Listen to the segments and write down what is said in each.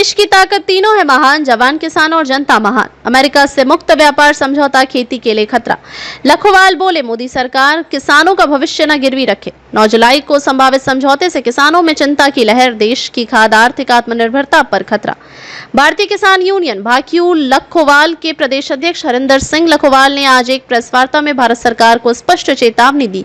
देश की ताकत तीनों है महान, जवान, किसान और जनता महान। अमेरिका से मुक्त व्यापार समझौता खेती के लिए खतरा। लखोवाल बोले, मोदी सरकार किसानों का भविष्य न गिरवी रखे। 9 जुलाई को संभावित समझौते से किसानों में चिंता की लहर, देश की खाद्य आर्थिक आत्मनिर्भरता पर खतरा। भारतीय किसान यूनियन भाकियू लखोवाल के प्रदेश अध्यक्ष हरिंदर सिंह लखोवाल ने आज एक प्रेस वार्ता में भारत सरकार को स्पष्ट चेतावनी दी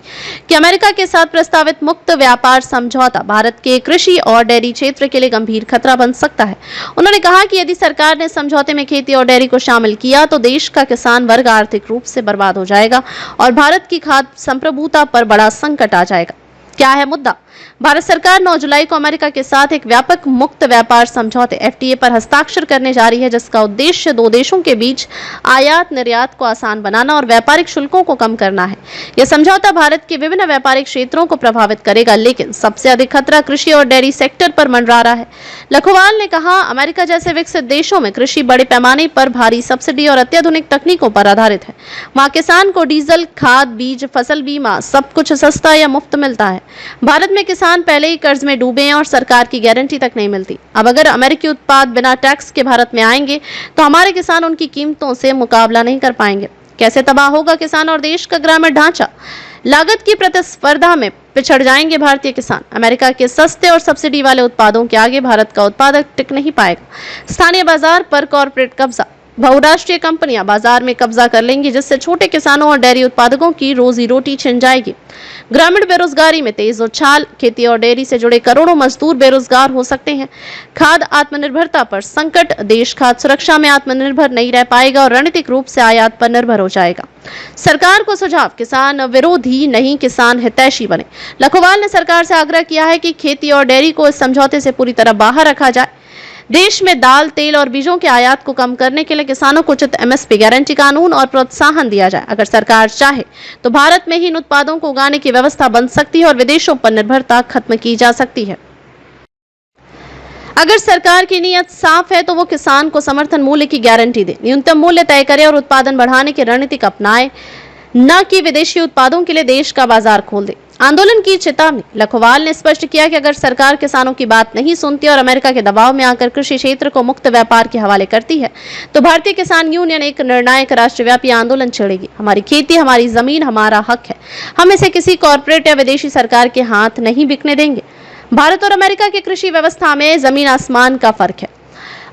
कि अमेरिका के साथ प्रस्तावित मुक्त व्यापार समझौता भारत के कृषि और डेयरी क्षेत्र के लिए गंभीर खतरा बन सकता है। उन्होंने कहा कि यदि सरकार ने समझौते में खेती और डेयरी को शामिल किया तो देश का किसान वर्ग आर्थिक रूप से बर्बाद हो जाएगा और भारत की खाद्य संप्रभुता पर बड़ा संकट आ जाएगा। क्या है मुद्दा? भारत सरकार 9 जुलाई को अमेरिका के साथ एक व्यापक मुक्त व्यापार समझौते FTA पर हस्ताक्षर करने जा रही है, जिसका उद्देश्य 2 देशों के बीच आयात निर्यात को आसान बनाना और व्यापारिक शुल्कों को कम करना है। यह समझौता भारत के विभिन्न व्यापारिक क्षेत्रों को प्रभावित करेगा, लेकिन सबसे अधिक खतरा कृषि और डेयरी सेक्टर पर मंडरा रहा है। लखोवाल ने कहा, अमेरिका जैसे विकसित देशों में कृषि बड़े पैमाने पर भारी सब्सिडी और अत्याधुनिक तकनीकों पर आधारित है। वहाँ किसान को डीजल, खाद, बीज, फसल बीमा सब कुछ सस्ता या मुफ्त मिलता है। भारत में किसान पहले ही कर्ज में डूबे हैं और सरकार की गारंटी तक नहीं मिलती। अब अगर अमेरिकी उत्पाद बिना टैक्स के भारत में आएंगे तो हमारे किसान उनकी कीमतों से मुकाबला नहीं कर पाएंगे। कैसे तबाह होगा किसान और देश का ग्रामीण ढांचा। लागत की प्रतिस्पर्धा में पिछड़ जाएंगे भारतीय किसान। अमेरिका के सस्ते और सब्सिडी वाले उत्पादों के आगे भारत का उत्पादक टिक नहीं पाएगा। स्थानीय बाजार पर कॉर्पोरेट कब्जा। बहुराष्ट्रीय कंपनियां बाजार में कब्जा कर लेंगी, जिससे छोटे किसानों और डेयरी उत्पादकों की रोजी रोटी छिन जाएगी। ग्रामीण बेरोजगारी में तेज उछाल। खेती और डेयरी से जुड़े करोड़ों मजदूर बेरोजगार हो सकते हैं। खाद्य आत्मनिर्भरता पर संकट। देश खाद्य सुरक्षा में आत्मनिर्भर नहीं रह पाएगा और रणनीतिक रूप से आयात पर निर्भर हो जाएगा। सरकार को सुझाव, किसान विरोधी नहीं किसान हितैषी बने। लखोवाल ने सरकार से आग्रह किया है कि खेती और डेयरी को इस समझौते से पूरी तरह बाहर रखा जाए। देश में दाल, तेल और बीजों के आयात को कम करने के लिए किसानों को उचित MSP गारंटी कानून और प्रोत्साहन दिया जाए। अगर सरकार चाहे तो भारत में ही इन उत्पादों को उगाने की व्यवस्था बन सकती है और विदेशों पर निर्भरता खत्म की जा सकती है। अगर सरकार की नीयत साफ है तो वो किसान को समर्थन मूल्य की गारंटी दे, न्यूनतम मूल्य तय करे और उत्पादन बढ़ाने की रणनीति अपनाए, न कि विदेशी उत्पादों के लिए देश का बाजार खोल दे। आंदोलन की चेतावनी। लखोवाल ने स्पष्ट किया कि अगर सरकार किसानों की बात नहीं सुनती और अमेरिका के दबाव में आकर कृषि क्षेत्र को मुक्त व्यापार के हवाले करती है तो भारतीय किसान यूनियन एक निर्णायक राष्ट्रव्यापी आंदोलन छेड़ेगी। हमारी खेती, हमारी जमीन, हमारा हक है। हम इसे किसी कॉर्पोरेट या विदेशी सरकार के हाथ नहीं बिकने देंगे। भारत और अमेरिका की कृषि व्यवस्था में जमीन आसमान का फर्क है।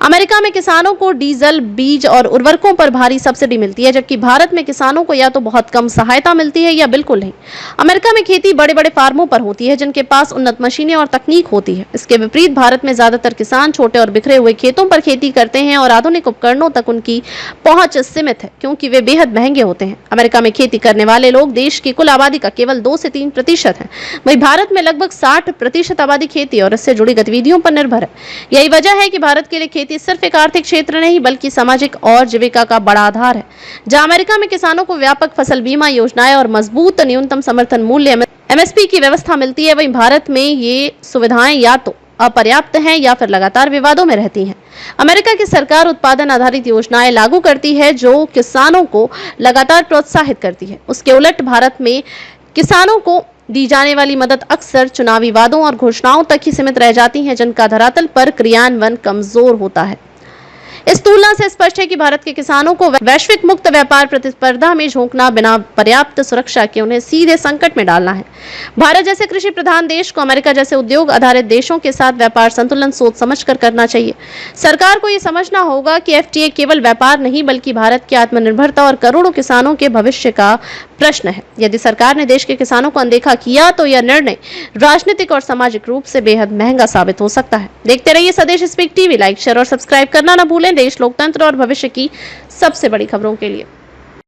अमेरिका में किसानों को डीजल, बीज और उर्वरकों पर भारी सब्सिडी मिलती है, जबकि भारत में किसानों को या तो बहुत कम सहायता मिलती है या बिल्कुल नहीं। अमेरिका में खेती बड़े बड़े फार्मों पर होती है, जिनके पास उन्नत मशीनें और तकनीक होती है। इसके विपरीत भारत में ज्यादातर किसान छोटे और बिखरे हुए खेतों पर खेती करते हैं और आधुनिक उपकरणों तक उनकी पहुंच सीमित है, क्योंकि वे बेहद महंगे होते हैं। अमेरिका में खेती करने वाले लोग देश की कुल आबादी का केवल 2 से 3% है। वहीं भारत में लगभग 60% आबादी खेती और इससे जुड़ी गतिविधियों पर निर्भर है। यही वजह है कि भारत के लिए खेती सिर्फ एक आर्थिक क्षेत्र नहीं बल्कि सामाजिक और जीविका का बड़ा आधार है। जहां अमेरिका में किसानों को व्यापक फसल बीमा योजनाएं और मजबूत न्यूनतम समर्थन मूल्य MSP की व्यवस्था मिलती है, वहीं भारत में ये सुविधाएं या तो अपर्याप्त हैं या फिर लगातार विवादों में रहती हैं। अमेरिका की सरकार उत्पादन आधारित योजनाएं लागू करती है जो किसानों को लगातार प्रोत्साहित करती है। उसके उलट भारत में किसानों को दी जाने वाली मदद अक्सर चुनावी वादों और घोषणाओं तक ही सीमित रह जाती हैं, जिनका धरातल पर क्रियान्वयन कमजोर होता है। इस तुलना से स्पष्ट है कि भारत के किसानों को वैश्विक मुक्त व्यापार प्रतिस्पर्धा में झोंकना बिना पर्याप्त सुरक्षा के उन्हें सीधे संकट में डालना है। भारत जैसे कृषि प्रधान देश को अमेरिका जैसे उद्योग आधारित देशों के साथ व्यापार संतुलन सोच समझकर करना चाहिए। सरकार को यह समझना होगा कि FTA केवल व्यापार नहीं बल्कि भारत की आत्मनिर्भरता और करोड़ों किसानों के भविष्य का प्रश्न है। यदि सरकार ने देश के किसानों को अनदेखा किया तो यह निर्णय राजनीतिक और सामाजिक रूप से बेहद महंगा साबित हो सकता है। देखते रहिए स्वदेश स्पीक TV। लाइक, शेयर और सब्सक्राइब करना न भूलें देश, लोकतंत्र और भविष्य की सबसे बड़ी खबरों के लिए।